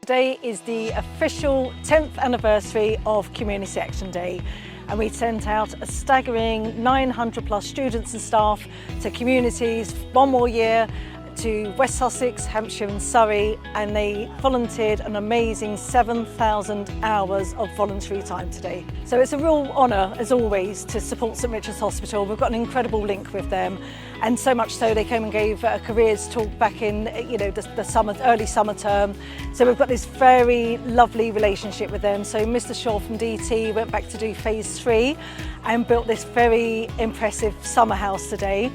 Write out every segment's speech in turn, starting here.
Today is the official 10th anniversary of Community Action Day, and we sent out a staggering 900 plus students and staff to communities one more year, to West Sussex, Hampshire and Surrey, and they volunteered an amazing 7,000 hours of voluntary time today. So it's a real honour, as always, to support St Richard's Hospital. We've got an incredible link with them, and so much so they came and gave a careers talk back in the early summer term. So we've got this very lovely relationship with them. So Mr Shaw from DT went back to do phase 3 and built this very impressive summer house today.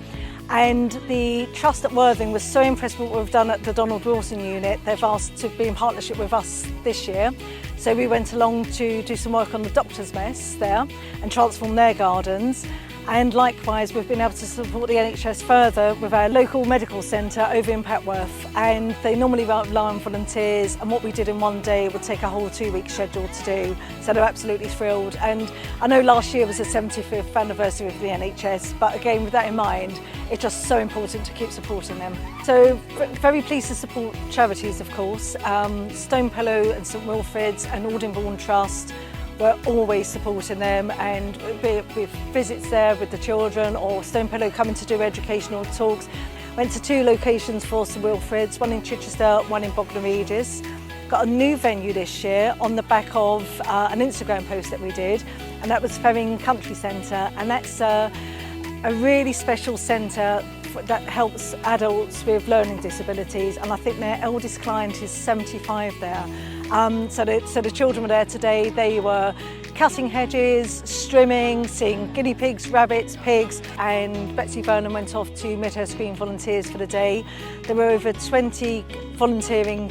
And the Trust at Worthing was so impressed with what we've done at the Donald Wilson unit. They've asked to be in partnership with us this year. So we went along to do some work on the Doctor's Mess there and transform their gardens. And likewise, we've been able to support the NHS further with our local medical centre over in Petworth. And they normally rely on volunteers, and what we did in one day would take a whole 2-week schedule to do. So they're absolutely thrilled. And I know last year was the 75th anniversary of the NHS, but again, with that in mind, it's just so important to keep supporting them. So very pleased to support charities, of course. Stone Pillow and St Wilfrid's and Aldenbourne Trust. We're always supporting them, and with visits there with the children, or Stone Pillow coming to do educational talks. Went to 2 locations for St Wilfrid's, one in Chichester, one in Bognor Regis. Got a new venue this year on the back of an Instagram post that we did, and that was Ferring Country Centre, and that's a really special centre that helps adults with learning disabilities, and I think their eldest client is 75 there. So the children were there today. They were cutting hedges, strimming, seeing guinea pigs, rabbits, pigs, and Betsy Vernon went off to Midhurst Green Volunteers for the day. There were over 20 volunteering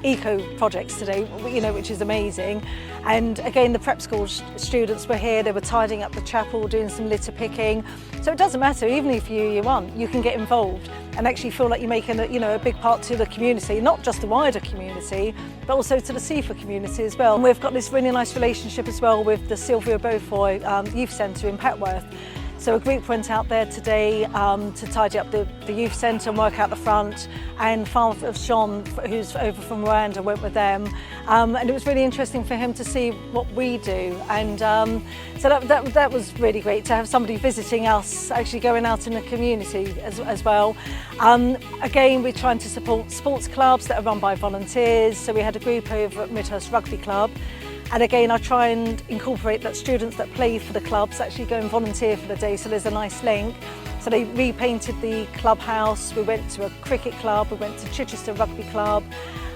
eco projects today, which is amazing. And again, the prep school students were here. They were tidying up the chapel, doing some litter picking. So it doesn't matter, even if you want, you can get involved and actually feel like you're making a big part to the community, not just the wider community, but also to the Seaford community as well. And we've got this really nice relationship as well with the Sylvia Beaufoy Youth Centre in Petworth. So a group went out there today to tidy up the youth centre and work out the front, and Father of Sean, who's over from Rwanda, went with them, and it was really interesting for him to see what we do, and so that was really great to have somebody visiting us, actually going out in the community as well. Again, we're trying to support sports clubs that are run by volunteers, so we had a group over at Midhurst Rugby Club. And again, I try and incorporate that students that play for the clubs actually go and volunteer for the day, so there's a nice link. So they repainted the clubhouse, we went to a cricket club, we went to Chichester Rugby Club.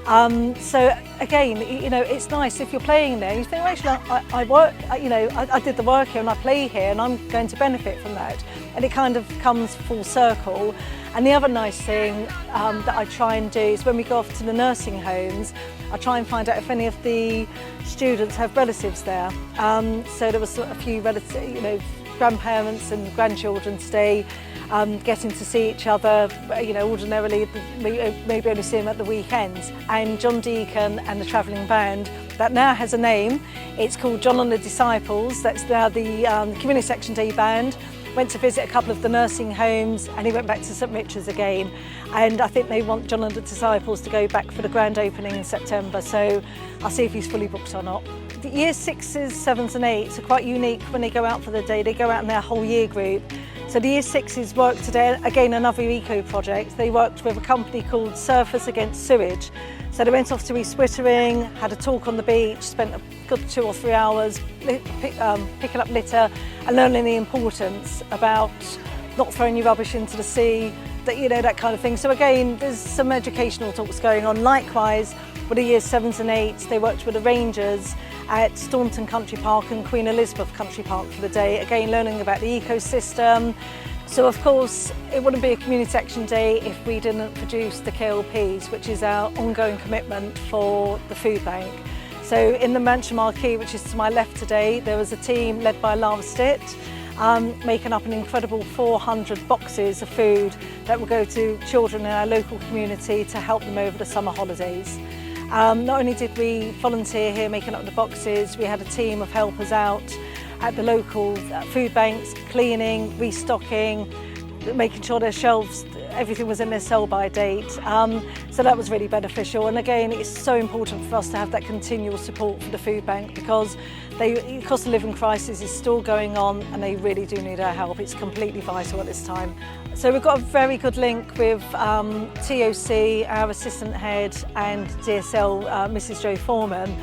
So again, it's nice if you're playing there, you think, well, actually, I work, I did the work here and I play here and I'm going to benefit from that. And it kind of comes full circle. And the other nice thing that I try and do is when we go off to the nursing homes, I try and find out if any of the students have relatives there. So there was a few relatives, grandparents and grandchildren today, getting to see each other. Ordinarily we maybe only see them at the weekends. And John Deacon and the travelling band that now has a name. It's called John and the Disciples. That's now the Community Action Day band. Went to visit a couple of the nursing homes, and he went back to St Richard's again. And I think they want John and the Disciples to go back for the grand opening in September, so I'll see if he's fully booked or not. The year 6s, 7s and 8s are quite unique when they go out for the day. They go out in their whole year group. So the year 6s worked today, again another eco project. They worked with a company called Surfers Against Sewage. So they went off to East Wittering, had a talk on the beach, spent a good 2 or 3 hours picking up litter and learning the importance about not throwing your rubbish into the sea, that kind of thing. So again, there's some educational talks going on. Likewise, with the year 7s and 8s, they worked with the rangers at Staunton Country Park and Queen Elizabeth Country Park for the day, again learning about the ecosystem. So of course, it wouldn't be a Community Action Day if we didn't produce the KLPs, which is our ongoing commitment for the food bank. So in the Mansion Marquee, which is to my left today, there was a team led by Lara Stitt, making up an incredible 400 boxes of food that will go to children in our local community to help them over the summer holidays. Not only did we volunteer here making up the boxes, we had a team of helpers out at the local food banks, cleaning, restocking, making sure their shelves everything was in their sell-by date. So that was really beneficial. And again, it's so important for us to have that continual support for the food bank, because the cost of living crisis is still going on and they really do need our help. It's completely vital at this time. So we've got a very good link with TOC, our assistant head, and DSL, Mrs. Jo Foreman.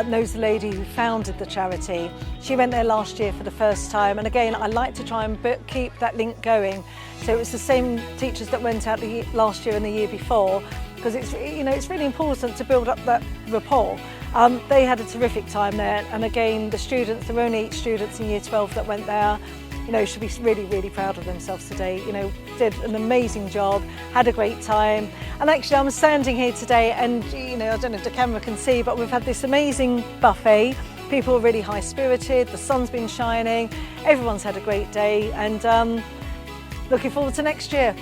Knows the lady who founded the charity. She went there last year for the first time, and again I like to try and keep that link going. So it was the same teachers that went out last year and the year before, because it's really important to build up that rapport. They had a terrific time there, and again the students, there were only 8 students in year 12 that went there. Should be really proud of themselves today. Did an amazing job, had a great time. And actually I'm standing here today and, I don't know if the camera can see, but we've had this amazing buffet. People are really high spirited, the sun's been shining, everyone's had a great day, and looking forward to next year.